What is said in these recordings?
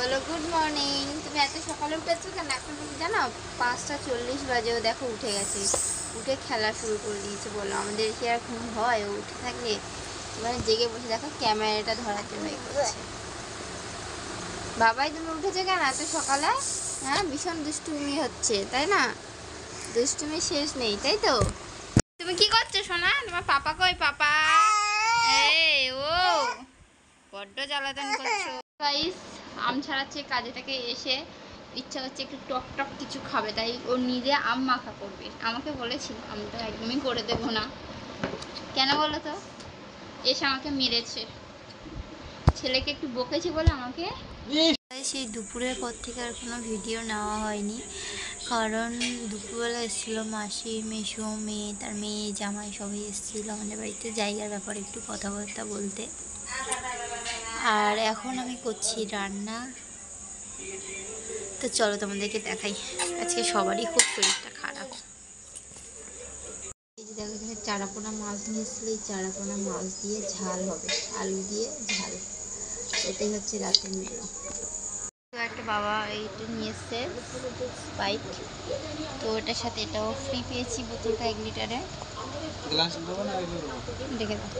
চলো good morning. তুমি এত সকালে উঠেছো কেন? এখন তুমি জানো 5:40 বাজেও দেখো উঠে গেছে, উঠে খেলা শুরু করে দিয়েছে। বলো আমাদের কি আর ঘুম হয়? ও উঠে থাকলে মানে জেগে বসে দেখো ক্যামেরাটা ধরার জন্য করছে। বাবাই তুমি উঠেছো কেন এত সকালে? হ্যাঁ, ভীষণ দুষ্টুমি হচ্ছে তাই না? দুষ্টুমি শেষ নেই তাই তো? তুমি কি করছো সোনা? তোমার পাপা কই? পাপা এই ও বড্ড জ্বালাতন করছো। গাইস, আম ছাড়াচ্ছে কাজে থেকে এসে ইচ্ছা হচ্ছে একটু টক টক কিছু খাবে, তাই ও নিজে আম মাখা করবে। আমাকে বলেছিল, আমি তো একদমই করে দেবো না। কেন বলো তো? এসে আমাকে মেরেছে, ছেলেকে একটু বকেছি বলে আমাকে। সেই দুপুরের পর থেকে আর কোনো ভিডিও নেওয়া হয়নি, কারণ দুপুরবেলা এসেছিলো মাসি, মেসো, মেয়ে, তার মেয়ে, জামাই সবাই এসেছিলো আমাদের বাড়িতে জায়গার ব্যাপারে একটু কথাবার্তা বলতে। আর এখন আমি করছি রান্না। তো চলো তোমাদেরকে দেখাই। আজকে সবারই খুব শরীরটা খারাপ। এই যে দেখো, এখানে চারাপোনা মাছ নিয়ে এসেছিলো। এই চারাপোনা মাছ দিয়ে ঝাল হবে, আলু দিয়ে ঝাল। এটাই হচ্ছে রাতের মেনু। একটা বাবা এইটা নিয়ে এসছে স্প্রাইট, তো ওটার সাথে এটাও ফ্রি পেয়েছি, বোতলটা 1 লিটারে। দেখে দাও।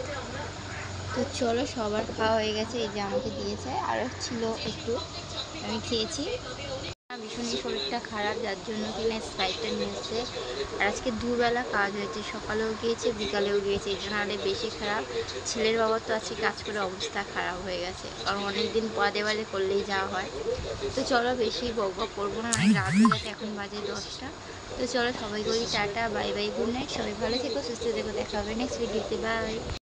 তো চলো, সবার খাওয়া হয়ে গেছে। এই যে আমাকে দিয়েছে, আরও ছিল একটু, আমি খেয়েছি। ভীষণই শরীরটা খারাপ, যার জন্য কিনা স্প্রাইটটা নিয়ে এসছে। আর আজকে দুবেলা কাজ হয়েছে, সকালেও গিয়েছে বিকালেও গিয়েছে, এই জন্য আরে বেশি খারাপ। ছেলের বাবার তো আজকে কাজ করে অবস্থা খারাপ হয়ে গেছে, কারণ অনেকদিন পদে বাদে করলেই যাওয়া হয়। তো চলো, বেশি বকবক করবো না, অনেক রাত হয়ে গেছে, এখন বাজে 10টা। তো চলো, সবাই করি tata, bye bye, good night. সবাই ভালো থেকো, সুস্থ থেকো, দেখা হবে নেক্সট ভিডিওতে, বাই।